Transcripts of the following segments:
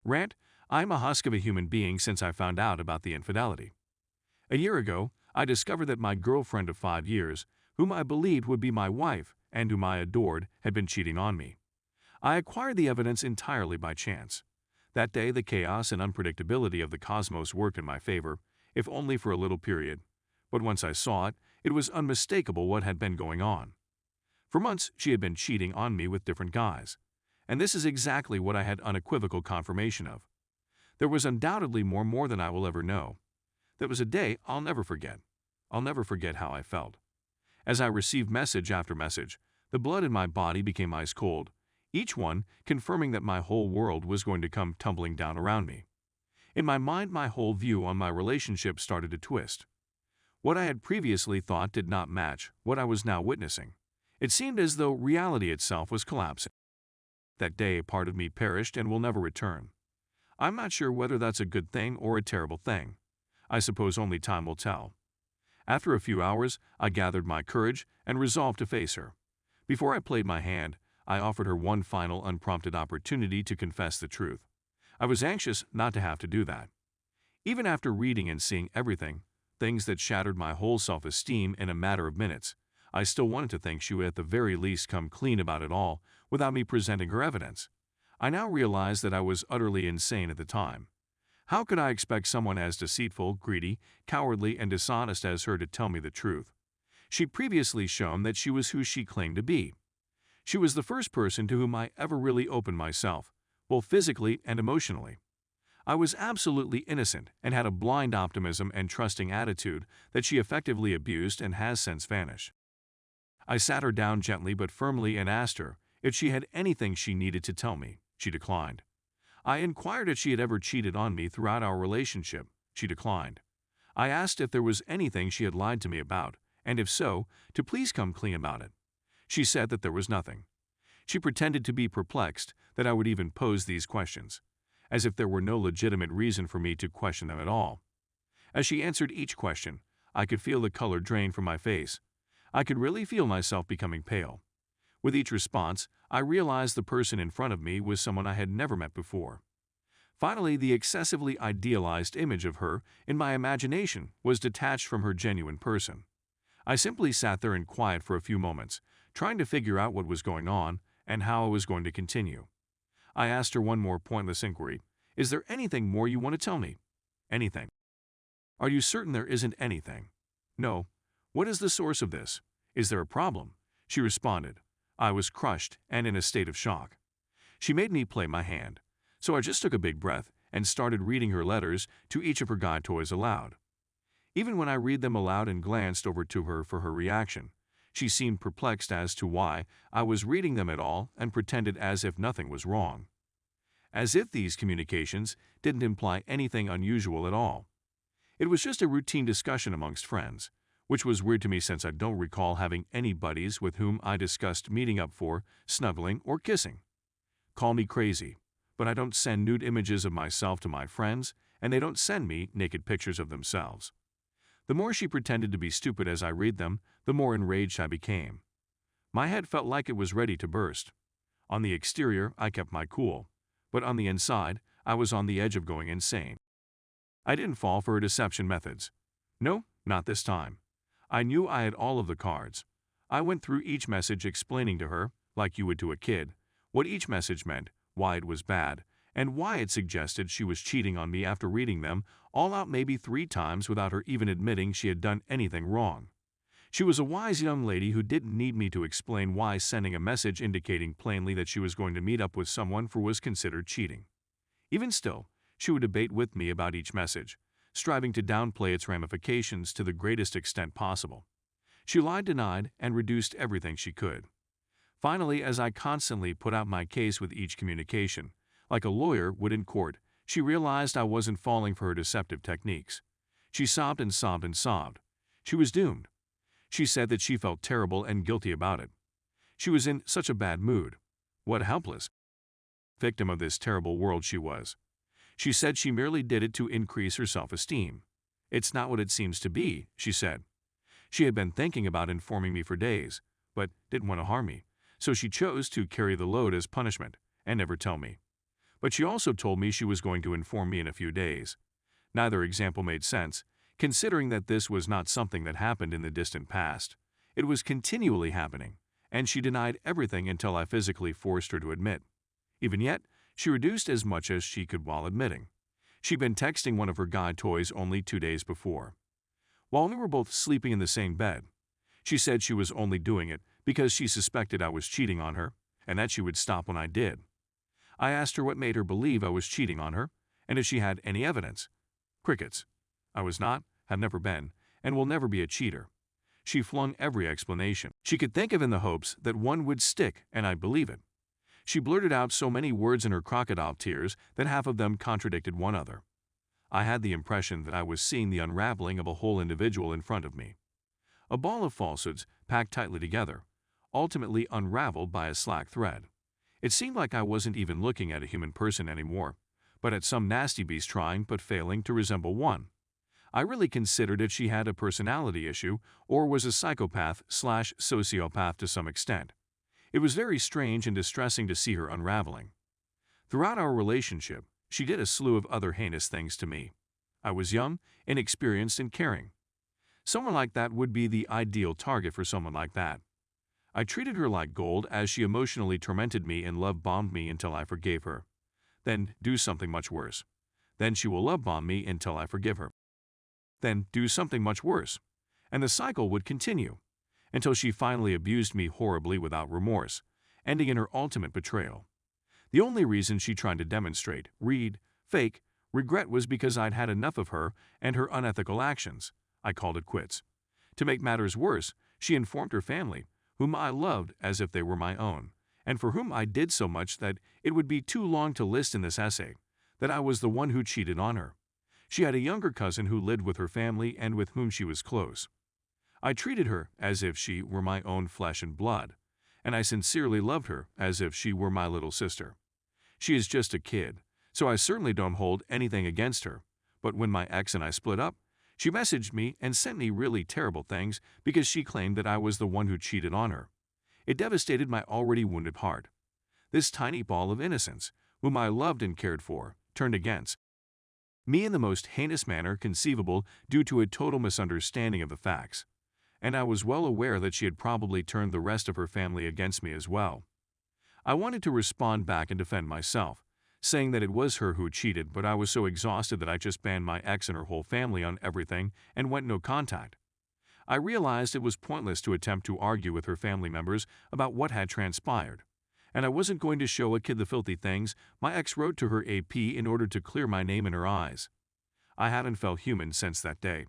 Rant, I'm a husk of a human being since I found out about the infidelity. A year ago, I discovered that my girlfriend of 5 years, whom I believed would be my wife and whom I adored, had been cheating on me. I acquired the evidence entirely by chance. That day, the chaos and unpredictability of the cosmos worked in my favor, if only for a little period. But once I saw it, it was unmistakable what had been going on. For months, she had been cheating on me with different guys. And this is exactly what I had unequivocal confirmation of. There was undoubtedly more than I will ever know. That was a day I'll never forget. I'll never forget how I felt. As I received message after message, the blood in my body became ice cold, each one confirming that my whole world was going to come tumbling down around me. In my mind, my whole view on my relationship started to twist. What I had previously thought did not match what I was now witnessing. It seemed as though reality itself was collapsing. That day, a part of me perished and will never return. I'm not sure whether that's a good thing or a terrible thing. I suppose only time will tell. After a few hours, I gathered my courage and resolved to face her. Before I played my hand, I offered her one final unprompted opportunity to confess the truth. I was anxious not to have to do that. Even after reading and seeing everything, things that shattered my whole self-esteem in a matter of minutes, I still wanted to think she would at the very least come clean about it all without me presenting her evidence. I now realized that I was utterly insane at the time. How could I expect someone as deceitful, greedy, cowardly, and dishonest as her to tell me the truth? She'd previously shown that she was who she claimed to be. She was the first person to whom I ever really opened myself, both physically and emotionally. I was absolutely innocent and had a blind optimism and trusting attitude that she effectively abused and has since vanished. I sat her down gently but firmly and asked her if she had anything she needed to tell me. She declined. I inquired if she had ever cheated on me throughout our relationship. She declined. I asked if there was anything she had lied to me about, and if so, to please come clean about it. She said that there was nothing. She pretended to be perplexed that I would even pose these questions, as if there were no legitimate reason for me to question them at all. As she answered each question, I could feel the color drain from my face. I could really feel myself becoming pale. With each response, I realized the person in front of me was someone I had never met before. Finally, the excessively idealized image of her in my imagination was detached from her genuine person. I simply sat there in quiet for a few moments, trying to figure out what was going on and how I was going to continue. I asked her one more pointless inquiry. Is there anything more you want to tell me? Anything. Are you certain there isn't anything? No. What is the source of this? Is there a problem? She responded. I was crushed and in a state of shock. She made me play my hand, so I just took a big breath and started reading her letters to each of her guy toys aloud. Even when I read them aloud and glanced over to her for her reaction, she seemed perplexed as to why I was reading them at all and pretended as if nothing was wrong. As if these communications didn't imply anything unusual at all. It was just a routine discussion amongst friends, which was weird to me since I don't recall having any buddies with whom I discussed meeting up for snuggling or kissing. Call me crazy, but I don't send nude images of myself to my friends, and they don't send me naked pictures of themselves. The more she pretended to be stupid as I read them, the more enraged I became. My head felt like it was ready to burst. On the exterior, I kept my cool, but on the inside, I was on the edge of going insane. I didn't fall for her deception methods. No, not this time. I knew I had all of the cards. I went through each message explaining to her, like you would to a kid, what each message meant, why it was bad, and why it suggested she was cheating on me after reading them all out maybe 3 times without her even admitting she had done anything wrong. She was a wise young lady who didn't need me to explain why sending a message indicating plainly that she was going to meet up with someone was considered cheating. Even still, she would debate with me about each message, striving to downplay its ramifications to the greatest extent possible. She lied, denied, and reduced everything she could. Finally, as I constantly put out my case with each communication, like a lawyer would in court, she realized I wasn't falling for her deceptive techniques. She sobbed and sobbed and sobbed. She was doomed. She said that she felt terrible and guilty about it. She was in such a bad mood. What a helpless victim of this terrible world she was. She said she merely did it to increase her self-esteem. It's not what it seems to be, she said. She had been thinking about informing me for days, but didn't want to harm me, so she chose to carry the load as punishment and never tell me. But she also told me she was going to inform me in a few days. Neither example made sense, considering that this was not something that happened in the distant past. It was continually happening, and she denied everything until I physically forced her to admit. Even yet, she reduced as much as she could while admitting. She'd been texting one of her guy toys only 2 days before. While we were both sleeping in the same bed, she said she was only doing it because she suspected I was cheating on her, and that she would stop when I did. I asked her what made her believe I was cheating on her, and if she had any evidence. Crickets. I was not, have never been, and will never be a cheater. She flung every explanation she could think of in the hopes that one would stick and I'd believe it. She blurted out so many words in her crocodile tears that half of them contradicted one another. I had the impression that I was seeing the unraveling of a whole individual in front of me. A ball of falsehoods packed tightly together, ultimately unraveled by a slack thread. It seemed like I wasn't even looking at a human person anymore, but at some nasty beast trying but failing to resemble one. I really considered if she had a personality issue or was a psychopath/sociopath to some extent. It was very strange and distressing to see her unraveling. Throughout our relationship, she did a slew of other heinous things to me. I was young, inexperienced, and caring. Someone like that would be the ideal target for someone like that. I treated her like gold as she emotionally tormented me and love-bombed me until I forgave her. Then do something much worse. Then she will love-bomb me until I forgive her. Then do something much worse. And the cycle would continue until she finally abused me horribly without remorse, ending in her ultimate betrayal. The only reason she tried to demonstrate, fake, regret was because I'd had enough of her and her unethical actions. I called it quits. To make matters worse, she informed her family, whom I loved as if they were my own, and for whom I did so much that it would be too long to list in this essay, that I was the one who cheated on her. She had a younger cousin who lived with her family and with whom she was close. I treated her as if she were my own flesh and blood, and I sincerely loved her as if she were my little sister. She is just a kid, so I certainly don't hold anything against her, but when my ex and I split up, she messaged me and sent me really terrible things because she claimed that I was the one who cheated on her. It devastated my already wounded heart. This tiny ball of innocence, whom I loved and cared for, turned against me in the most heinous manner conceivable due to a total misunderstanding of the facts. And I was well aware that she had probably turned the rest of her family against me as well. I wanted to respond back and defend myself, saying that it was her who cheated, but I was so exhausted that I just banned my ex and her whole family on everything and went no contact. I realized it was pointless to attempt to argue with her family members about what had transpired, and I wasn't going to show a kid the filthy things my ex wrote to her AP in order to clear my name in her eyes. I hadn't felt human since that day.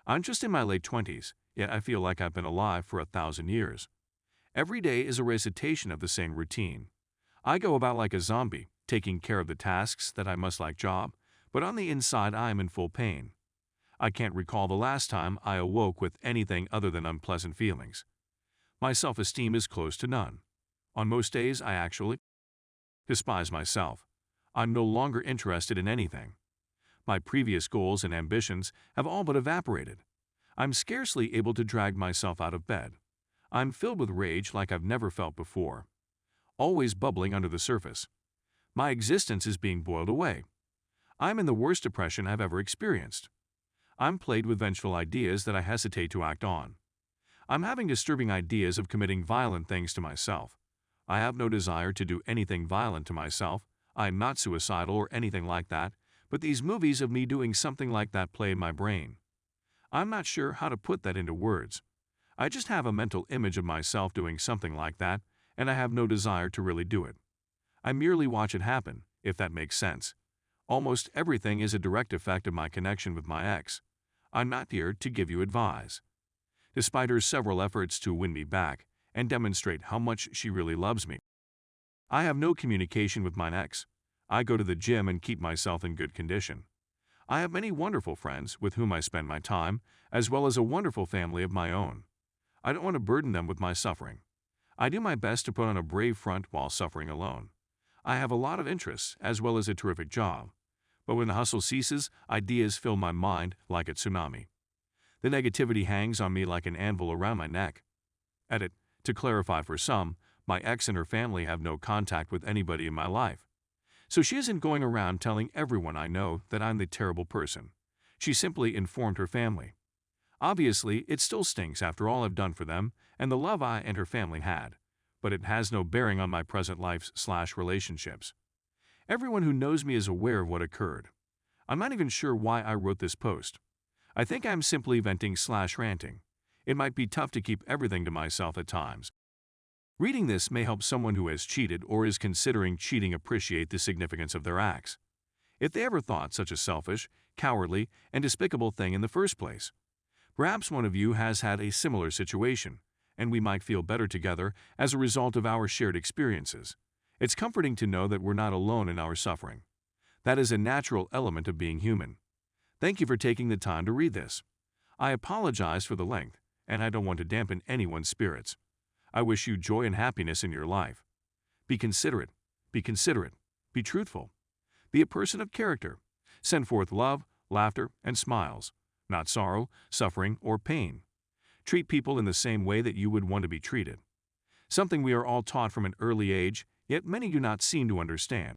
I'm just in my late 20s, yet I feel like I've been alive for 1,000 years. Every day is a recitation of the same routine. I go about like a zombie, taking care of the tasks that I must like job, but on the inside I am in full pain. I can't recall the last time I awoke with anything other than unpleasant feelings. My self-esteem is close to none. On most days I actually despise myself. I'm no longer interested in anything. My previous goals and ambitions have all but evaporated. I'm scarcely able to drag myself out of bed. I'm filled with rage like I've never felt before, always bubbling under the surface. My existence is being boiled away. I'm in the worst depression I've ever experienced. I'm plagued with vengeful ideas that I hesitate to act on. I'm having disturbing ideas of committing violent things to myself. I have no desire to do anything violent to myself. I'm not suicidal or anything like that, but these movies of me doing something like that play in my brain. I'm not sure how to put that into words. I just have a mental image of myself doing something like that, and I have no desire to really do it. I merely watch it happen, if that makes sense. Almost everything is a direct effect of my connection with my ex. I'm not here to give you advice. Despite her several efforts to win me back and demonstrate how much she really loves me, I have no communication with my ex. I go to the gym and keep myself in good condition. I have many wonderful friends with whom I spend my time, as well as a wonderful family of my own. I don't want to burden them with my suffering. I do my best to put on a brave front while suffering alone. I have a lot of interests as well as a terrific job. But when the hustle ceases, ideas fill my mind like a tsunami. The negativity hangs on me like an anvil around my neck. Edit. To clarify for some, my ex and her family have no contact with anybody in my life. So she isn't going around telling everyone I know that I'm the terrible person. She simply informed her family. Obviously, it still stinks after all I've done for them and the love I and her family had, but it has no bearing on my present life/relationships. Everyone who knows me is aware of what occurred. I'm not even sure why I wrote this post. I think I'm simply venting/ranting. It might be tough to keep everything to myself at times. Reading this may help someone who has cheated or is considering cheating appreciate the significance of their acts. If they ever thought such a selfish, cowardly, and despicable thing in the first place. Perhaps one of you has had a similar situation, and we might feel better together as a result of our shared experiences. It's comforting to know that we're not alone in our suffering. That is a natural element of being human. Thank you for taking the time to read this. I apologize for the length, and I don't want to dampen anyone's spirits. I wish you joy and happiness in your life. Be considerate, be truthful. Be a person of character. Send forth love, laughter, and smiles, not sorrow, suffering, or pain. Treat people in the same way that you would want to be treated. Something we are all taught from an early age, yet many do not seem to understand.